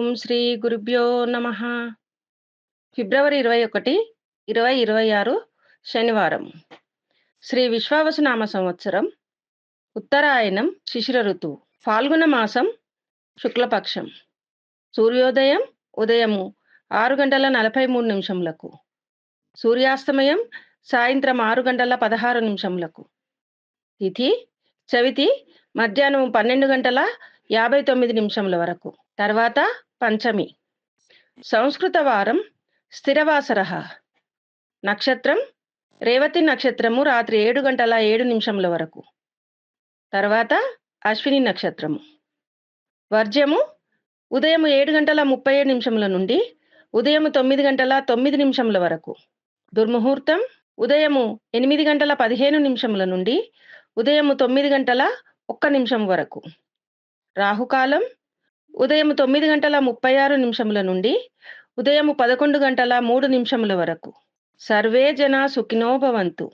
ఓం శ్రీ గురుభ్యో నమః. ఫిబ్రవరి 21, 2026 శనివారం. శ్రీ విశ్వావసునామ సంవత్సరం. ఉత్తరాయణం శిశిర ఋతువు. ఫాల్గుణ మాసం శుక్లపక్షం. సూర్యోదయం ఉదయము 6:43 సూర్యాస్తమయం సాయంత్రం 6:16 తిథి చవితి మధ్యాహ్నం 12:59 వరకు. తర్వాత పంచమి. సంస్కృత వారం స్థిరవాసరః. నక్షత్రం రేవతి నక్షత్రము రాత్రి 7:07 వరకు. తర్వాత అశ్విని నక్షత్రము. వర్జ్యము ఉదయం 7:37 నుండి ఉదయం 9:09 వరకు. దుర్ముహూర్తం ఉదయం 8:15 నుండి ఉదయం 9:01 వరకు. రాహుకాలం ఉదయం 9:36 నుండి ఉదయం 11:03 వరకు. సర్వే జనా సుఖినో భవంతు.